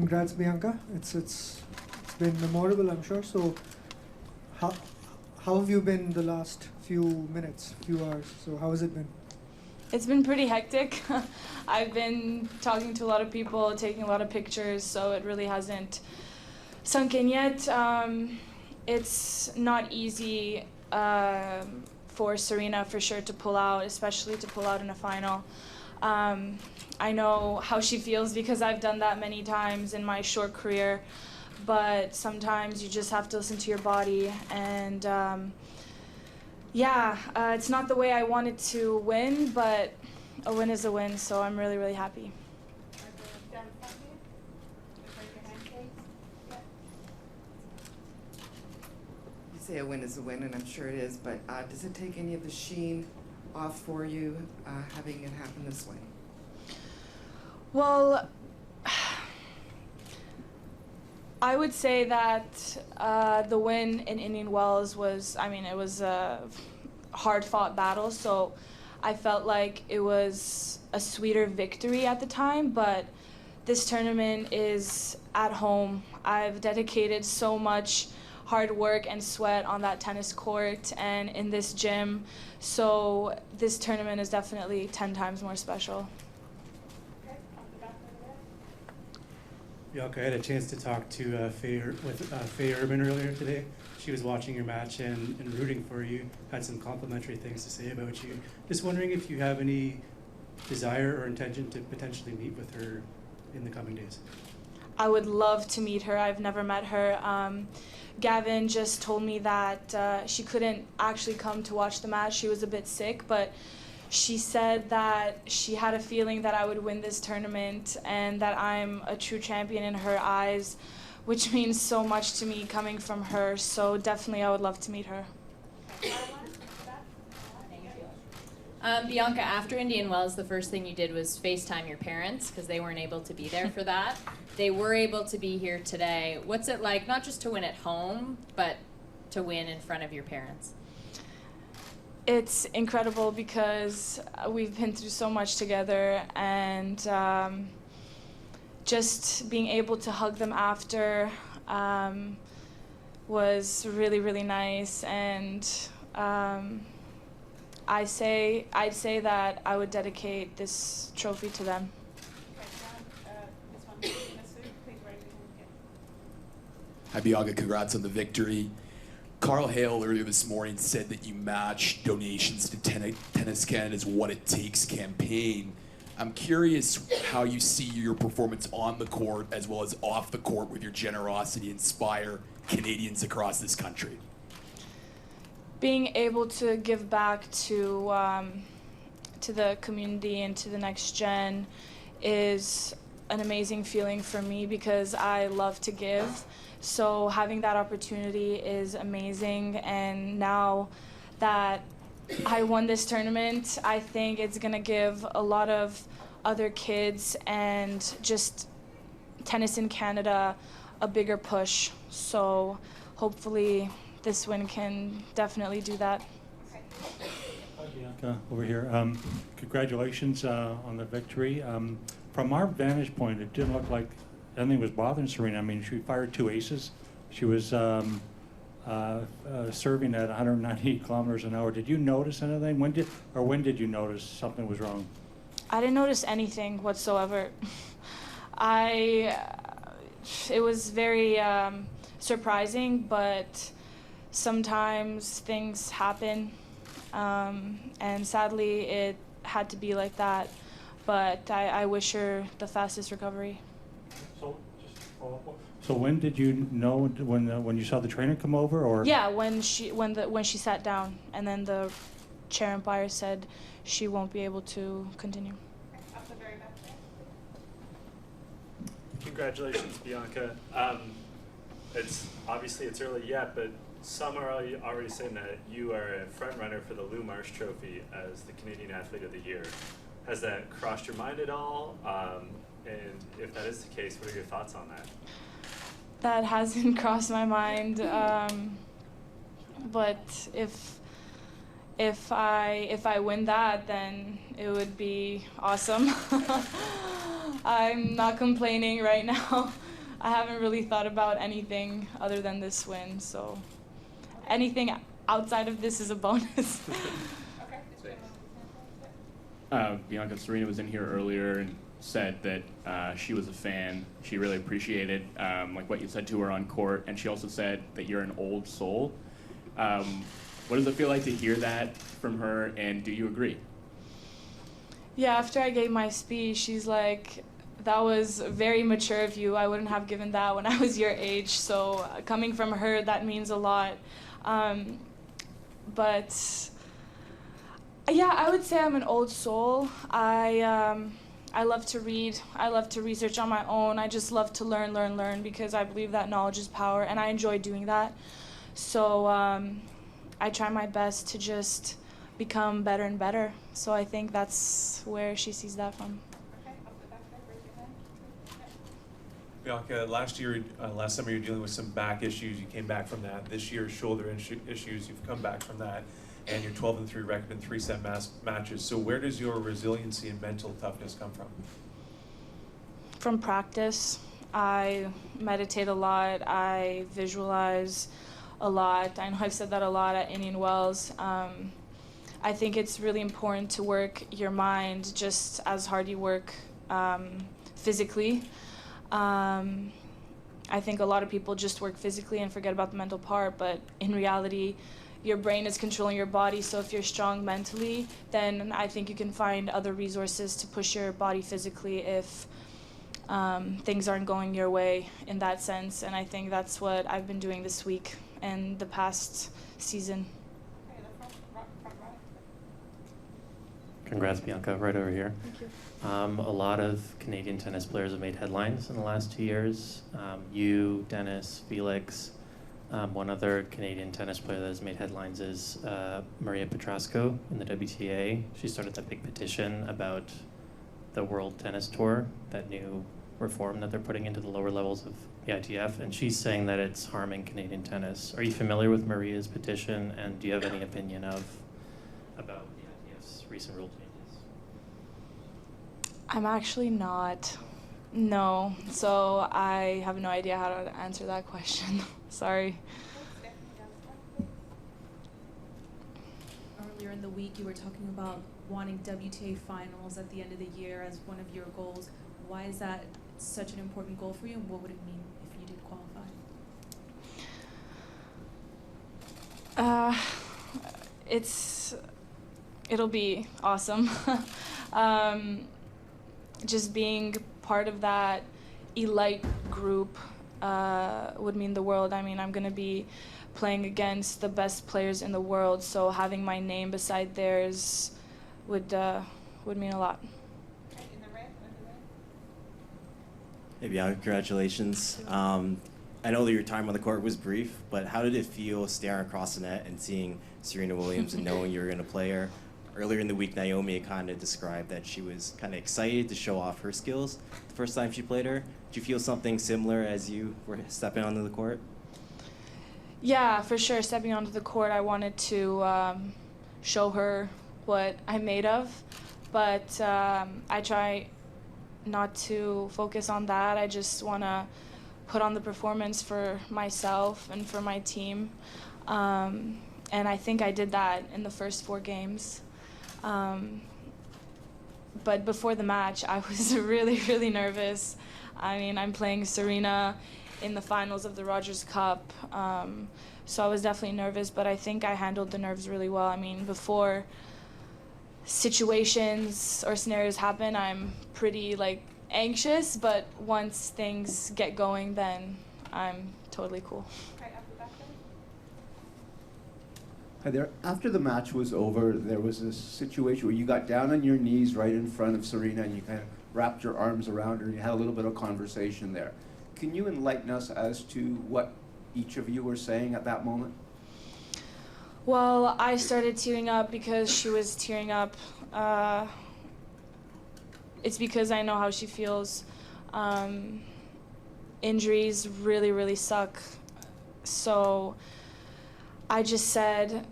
Congrats, Bianca. It's been memorable, I'm sure. So, how have you been the last few minutes, few hours? So how has it been? It's been pretty hectic. I've been talking to a lot of people, taking a lot of pictures, so it really hasn't sunk in yet. It's not easy for Serena, for sure, to pull out, especially to pull out in a final. I know how she feels because I've done that many times in my short career, but sometimes you just have to listen to your body, and it's not the way I wanted to win, but a win is a win, so I'm really, really happy. You say a win is a win, and I'm sure it is, but does it take any of the sheen off for you, having it happen this way? Well, I would say that the win in Indian Wells was, it was a hard-fought battle, so I felt like it was a sweeter victory at the time, but this tournament is at home. I've dedicated so much hard work and sweat on that tennis court and in this gym, so this tournament is definitely 10 times more special. Bianca, I had a chance to talk to Faye Urban earlier today. She was watching your match and rooting for you, had some complimentary things to say about you. Just wondering if you have any desire or intention to potentially meet with her in the coming days. I would love to meet her. I've never met her. Gavin just told me that she couldn't actually come to watch the match. She was a bit sick, but she said that she had a feeling that I would win this tournament and that I'm a true champion in her eyes, which means so much to me coming from her. So definitely I would love to meet her. Bianca, after Indian Wells, the first thing you did was FaceTime your parents because they weren't able to be there for that. They were able to be here today. What's it like, not just to win at home, but to win in front of your parents? It's incredible because we've been through so much together, and just being able to hug them after was really, really nice. And I'd say that I would dedicate this trophy to them. Hi, Bianca. Congrats on the victory. Carl Hale earlier this morning said that you match donations to Tennis Canada's What It Takes campaign. I'm curious how you see your performance on the court as well as off the court with your generosity inspire Canadians across this country. Being able to give back to the community and to the next gen is an amazing feeling for me because I love to give. So having that opportunity is amazing, and now that I won this tournament, I think it's gonna give a lot of other kids and just tennis in Canada a bigger push. So hopefully this win can definitely do that. Hi, Bianca, over here. Congratulations on the victory. From our vantage point, it didn't look like anything was bothering Serena. I mean, she fired 2 aces. She was serving at 190 kilometers an hour. Did you notice anything? When did you notice something was wrong? I didn't notice anything whatsoever. It was very surprising, but sometimes things happen, and sadly it had to be like that. But I wish her the fastest recovery. So when did you know, when you saw the trainer come over, or? Yeah, when she sat down, and then the chair umpire said she won't be able to continue. Congratulations, Bianca. It's early yet, but some are already saying that you are a front runner for the Lou Marsh Trophy as the Canadian Athlete of the Year. Has that crossed your mind at all? And if that is the case, what are your thoughts on that? That hasn't crossed my mind, but if I win that, then it would be awesome. I'm not complaining right now. I haven't really thought about anything other than this win. So anything outside of this is a bonus. Bianca, Serena was in here earlier and said that she was a fan. She really appreciated like what you said to her on court, and she also said that you're an old soul. What does it feel like to hear that from her, and do you agree? Yeah, after I gave my speech, she's like, that was very mature of you. I wouldn't have given that when I was your age. So coming from her, that means a lot. But yeah, I would say I'm an old soul. I love to read. I love to research on my own. I just love to learn, because I believe that knowledge is power, and I enjoy doing that. So I try my best to just become better and better. So I think that's where she sees that from. Bianca, last summer you were dealing with some back issues. You came back from that. This year, shoulder issues. You've come back from that, and you're 12-3 record in 3-set matches. So where does your resiliency and mental toughness come from? From practice. I meditate a lot. I visualize a lot. I know I've said that a lot at Indian Wells. I think it's really important to work your mind just as hard you work physically. I think a lot of people just work physically and forget about the mental part, but in reality, your brain is controlling your body, so if you're strong mentally, then I think you can find other resources to push your body physically if things aren't going your way in that sense, and I think that's what I've been doing this week and the past season. Congrats, Bianca, right over here. Thank you. A lot of Canadian tennis players have made headlines in the last 2 years. You, Dennis, Felix. One other Canadian tennis player that has made headlines is Maria Petrasco in the WTA. She started that big petition about the World Tennis Tour, that new reform that they're putting into the lower levels of the ITF, and she's saying that it's harming Canadian tennis. Are you familiar with Maria's petition, and do you have any opinion about the ITF's recent rule changes? I'm actually not. No. So I have no idea how to answer that question. Sorry. Earlier in the week, you were talking about wanting WTA finals at the end of the year as one of your goals. Why is that such an important goal for you, and what would it mean if you did qualify? It'll be awesome. Just being part of that elite group would mean the world. I mean, I'm going to be playing against the best players in the world, so having my name beside theirs would mean a lot. Hey Bianca, congratulations. I know that your time on the court was brief, but how did it feel staring across the net and seeing Serena Williams and knowing you were going to play her? Earlier in the week, Naomi kind of described that she was kind of excited to show off her skills the first time she played her. Did you feel something similar as you were stepping onto the court? Yeah, for sure. Stepping onto the court, I wanted to show her what I'm made of, but I try not to focus on that. I just want to put on the performance for myself and for my team, and I think I did that in the first 4 games. But before the match, I was really, really nervous. I mean, I'm playing Serena in the finals of the Rogers Cup, so I was definitely nervous, but I think I handled the nerves really well. I mean, before situations or scenarios happen, I'm pretty, anxious, but once things get going, then I'm totally cool. Hi there. After the match was over, there was a situation where you got down on your knees right in front of Serena and you kind of wrapped your arms around her and you had a little bit of conversation there. Can you enlighten us as to what each of you were saying at that moment? Well, I started tearing up because she was tearing up. It's because I know how she feels. Injuries really, really suck. So I just said,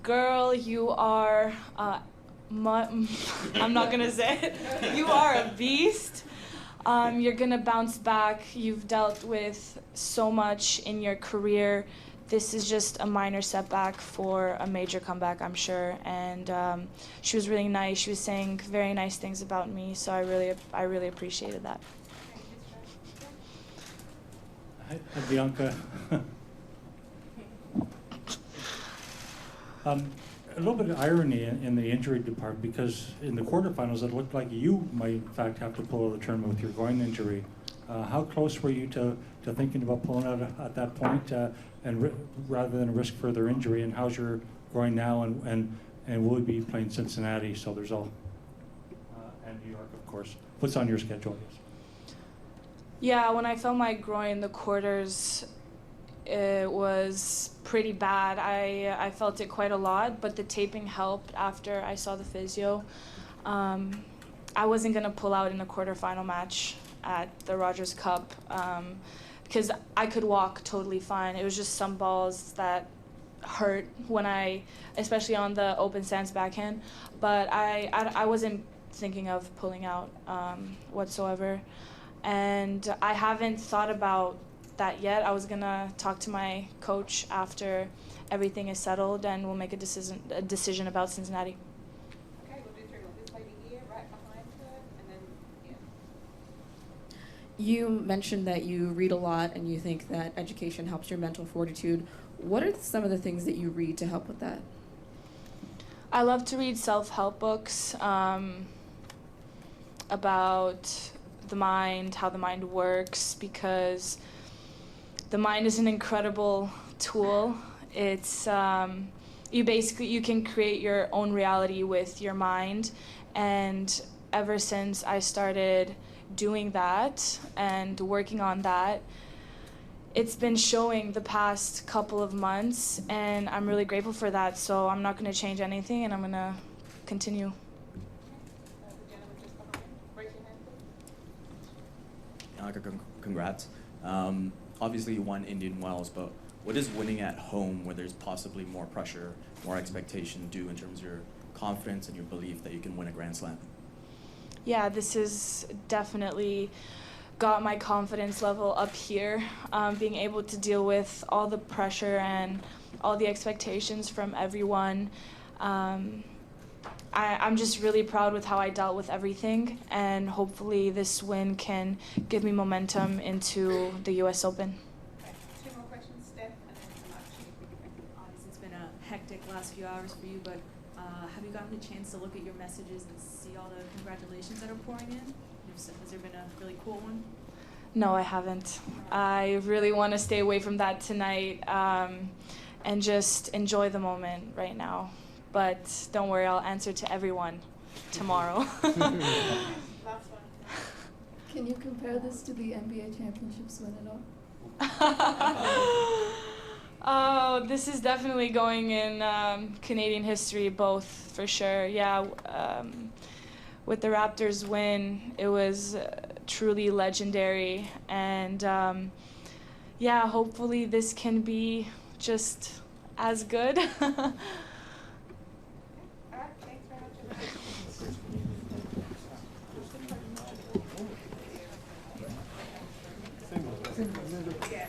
girl, you are, I'm not gonna say it, you are a beast. You're gonna bounce back. You've dealt with so much in your career. This is just a minor setback for a major comeback, I'm sure. And she was really nice. She was saying very nice things about me, so I really appreciated that. Hi, Bianca. A little bit of irony in the injury department, because in the quarterfinals it looked like you might in fact have to pull out of the tournament with your groin injury. How close were you to thinking about pulling out at that point, rather than risk further injury? And how's your groin now? And will you be playing Cincinnati? So there's all and New York, of course. What's on your schedule? Yeah, when I felt my groin in the quarters, it was pretty bad. I felt it quite a lot, but the taping helped after I saw the physio. I wasn't going to pull out in a quarterfinal match at the Rogers Cup because I could walk totally fine. It was just some balls that hurt especially on the open stance backhand, but I wasn't thinking of pulling out whatsoever. And I haven't thought about that yet. I was gonna talk to my coach after everything is settled, and we'll make a decision about Cincinnati. Okay, we'll do three. We'll just lady here, right behind her, and then yeah. You mentioned that you read a lot and you think that education helps your mental fortitude. What are some of the things that you read to help with that? I love to read self-help books about the mind, how the mind works, because the mind is an incredible tool. It's you can create your own reality with your mind, and ever since I started doing that and working on that, it's been showing the past couple of months, and I'm really grateful for that. So I'm not going to change anything, and I'm going to continue. Congrats. Obviously you won Indian Wells, but what does winning at home, where there's possibly more pressure, more expectation, do in terms of your confidence and your belief that you can win a Grand Slam? Yeah, this has definitely got my confidence level up here. Being able to deal with all the pressure and all the expectations from everyone. I'm just really proud with how I dealt with everything, and hopefully this win can give me momentum into the US Open. Two more questions, Steph, and then some action. Obviously, it's been a hectic last few hours for you, but have you gotten a chance to look at your messages and see all the congratulations that are pouring in? Has there been a really cool one? No, I haven't. I really want to stay away from that tonight and just enjoy the moment right now. But don't worry, I'll answer to everyone tomorrow. Last one. Can you compare this to the NBA championships win at all? Oh, this is definitely going in Canadian history, both for sure. Yeah, with the Raptors win, it was truly legendary. And yeah, hopefully this can be just as good. Yeah.